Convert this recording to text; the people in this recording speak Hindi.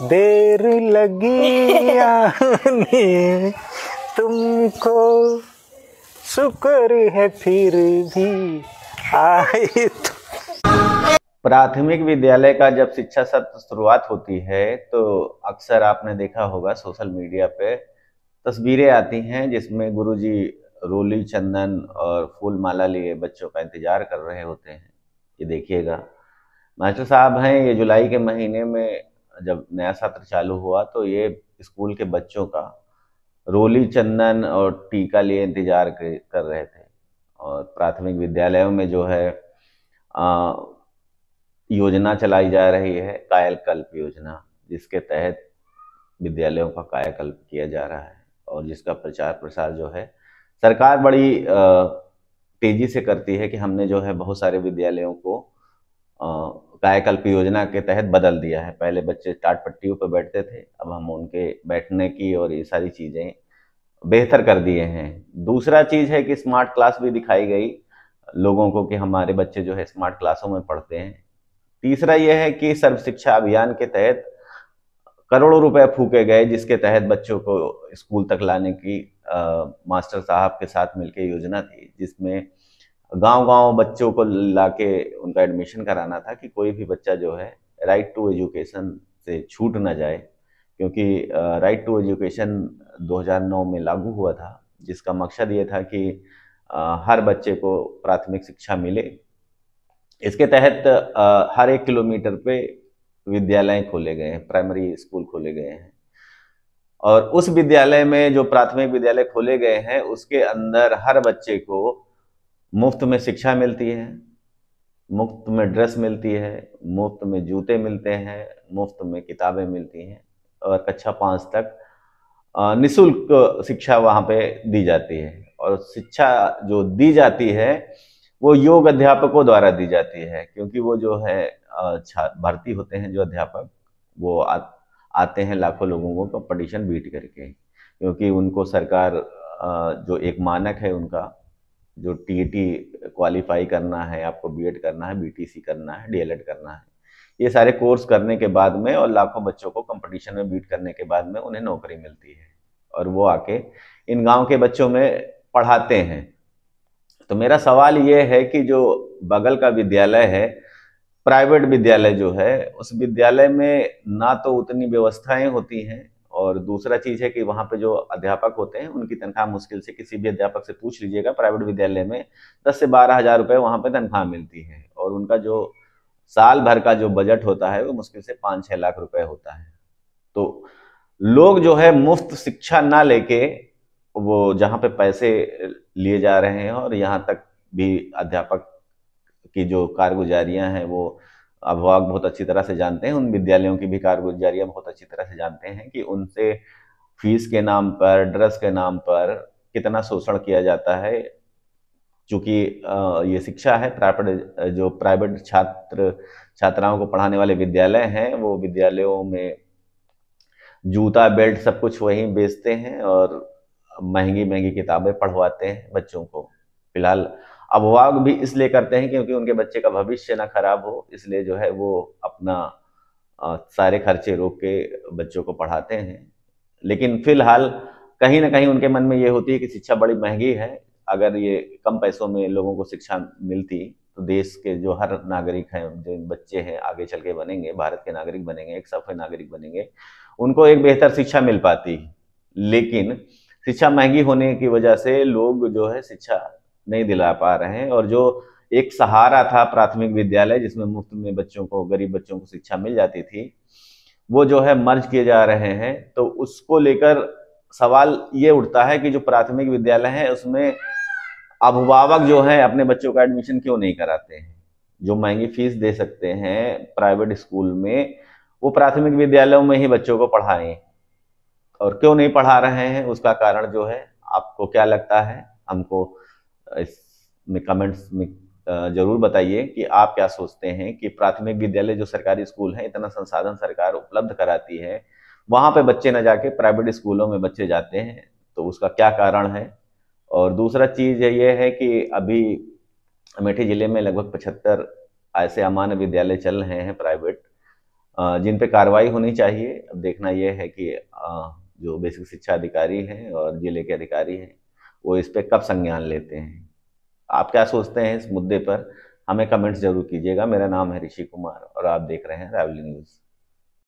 देर लगी आने तुमको, शुक्र है फिर भी आए तो। प्राथमिक विद्यालय का जब शिक्षा सत्र शुरुआत होती है तो अक्सर आपने देखा होगा सोशल मीडिया पे तस्वीरें आती हैं जिसमें गुरुजी रोली, चंदन और फूल माला लिए बच्चों का इंतजार कर रहे होते हैं। ये देखिएगा, मास्टर साहब हैं, ये जुलाई के महीने में जब नया सत्र चालू हुआ तो ये स्कूल के बच्चों का रोली, चंदन और टीका लिए इंतजार कर रहे थे। और प्राथमिक विद्यालयों में जो है योजना चलाई जा रही है, कायाकल्प योजना, जिसके तहत विद्यालयों का कायाकल्प किया जा रहा है और जिसका प्रचार प्रसार जो है सरकार बड़ी तेजी से करती है कि हमने जो है बहुत सारे विद्यालयों को कायाकल्प योजना के तहत बदल दिया है। पहले बच्चे टाट पट्टियों पर बैठते थे, अब हम उनके बैठने की और ये सारी चीज़ें बेहतर कर दिए हैं। दूसरा चीज़ है कि स्मार्ट क्लास भी दिखाई गई लोगों को कि हमारे बच्चे जो है स्मार्ट क्लासों में पढ़ते हैं। तीसरा यह है कि सर्व शिक्षा अभियान के तहत करोड़ों रुपए फूके गए, जिसके तहत बच्चों को स्कूल तक लाने की मास्टर साहब के साथ मिलकर योजना थी, जिसमें गांव-गांव बच्चों को लाके उनका एडमिशन कराना था कि कोई भी बच्चा जो है राइट टू एजुकेशन से छूट ना जाए। क्योंकि राइट टू एजुकेशन 2009 में लागू हुआ था, जिसका मकसद ये था कि हर बच्चे को प्राथमिक शिक्षा मिले। इसके तहत हर 1 किलोमीटर पे विद्यालय खोले गए हैं, प्राइमरी स्कूल खोले गए हैं। और उस विद्यालय में जो प्राथमिक विद्यालय खोले गए हैं उसके अंदर हर बच्चे को मुफ्त में शिक्षा मिलती है, मुफ्त में ड्रेस मिलती है, मुफ्त में जूते मिलते हैं, मुफ्त में किताबें मिलती हैं और कक्षा 5 तक निःशुल्क शिक्षा वहाँ पे दी जाती है। और शिक्षा जो दी जाती है वो योग अध्यापकों द्वारा दी जाती है, क्योंकि वो जो है भर्ती होते हैं जो अध्यापक, वो आते हैं लाखों लोगों को कंपटीशन बीट करके, क्योंकि उनको सरकार जो एक मानक है उनका, जो टीईटी क्वालिफाई करना है, आपको बीएड करना है, बीटीसी करना है, डीएलएड करना है, ये सारे कोर्स करने के बाद में और लाखों बच्चों को कंपटीशन में बीट करने के बाद में उन्हें नौकरी मिलती है और वो आके इन गांव के बच्चों में पढ़ाते हैं। तो मेरा सवाल ये है कि जो बगल का विद्यालय है, प्राइवेट विद्यालय जो है, उस विद्यालय में ना तो उतनी व्यवस्थाएं होती हैं और दूसरा चीज़ है कि वहाँ पे जो अध्यापक होते हैं उनकी तनख्वाह मुश्किल से, किसी भी अध्यापक से पूछ लीजिएगा, प्राइवेट विद्यालय में 10 से 12 हज़ार रुपये वहाँ पे तनख्वाह मिलती है और उनका जो साल भर का जो बजट होता है वो मुश्किल से 5-6 लाख रुपए होता है। तो लोग जो है मुफ्त शिक्षा ना लेके वो जहाँ पे पैसे लिए जा रहे हैं, और यहाँ तक भी अध्यापक की जो कारगुजारियाँ हैं वो अभिभावक बहुत अच्छी तरह से जानते हैं, उन विद्यालयों की भी कारगुजारियाँ बहुत अच्छी तरह से जानते हैं कि उनसे फीस के नाम पर, ड्रेस के नाम पर कितना शोषण किया जाता है। चूँकि ये शिक्षा है, प्राइवेट छात्राओं को पढ़ाने वाले विद्यालय हैं, वो विद्यालयों में जूता, बेल्ट सब कुछ वहीं बेचते हैं और महंगी किताबें पढ़वाते हैं बच्चों को। फिलहाल अभिभावक भी इसलिए करते हैं क्योंकि उनके बच्चे का भविष्य ना खराब हो, इसलिए जो है वो अपना सारे खर्चे रोक के बच्चों को पढ़ाते हैं। लेकिन फिलहाल कहीं ना कहीं उनके मन में ये होती है कि शिक्षा बड़ी महंगी है, अगर ये कम पैसों में लोगों को शिक्षा मिलती तो देश के जो हर नागरिक हैं, जो बच्चे हैं आगे चल के बनेंगे, भारत के नागरिक बनेंगे, एक सफल नागरिक बनेंगे, उनको एक बेहतर शिक्षा मिल पाती। लेकिन शिक्षा महंगी होने की वजह से लोग जो है शिक्षा नहीं दिला पा रहे हैं, और जो एक सहारा था प्राथमिक विद्यालय जिसमें मुफ्त में बच्चों को, गरीब बच्चों को शिक्षा मिल जाती थी, वो जो है मर्ज किए जा रहे हैं। तो उसको लेकर सवाल ये उठता है कि जो प्राथमिक विद्यालय है उसमें अभिभावक जो है अपने बच्चों का एडमिशन क्यों नहीं कराते हैं। जो महंगी फीस दे सकते हैं प्राइवेट स्कूल में, वो प्राथमिक विद्यालयों में ही बच्चों को पढ़ाएं, और क्यों नहीं पढ़ा रहे हैं उसका कारण जो है आपको क्या लगता है, हमको इसमें कमेंट्स में जरूर बताइए कि आप क्या सोचते हैं कि प्राथमिक विद्यालय जो सरकारी स्कूल है, इतना संसाधन सरकार उपलब्ध कराती है, वहाँ पे बच्चे न जाके प्राइवेट स्कूलों में बच्चे जाते हैं, तो उसका क्या कारण है। और दूसरा चीज़ ये है कि अभी अमेठी ज़िले में लगभग 75 ऐसे अमान्य विद्यालय चल रहे हैं प्राइवेट, जिन पे कार्रवाई होनी चाहिए। अब देखना यह है कि जो बेसिक शिक्षा अधिकारी हैं और जिले के अधिकारी हैं वो इस पे कब संज्ञान लेते हैं। आप क्या सोचते हैं इस मुद्दे पर, हमें कमेंट्स जरूर कीजिएगा। मेरा नाम है ऋषि कुमार और आप देख रहे हैं रावली न्यूज़।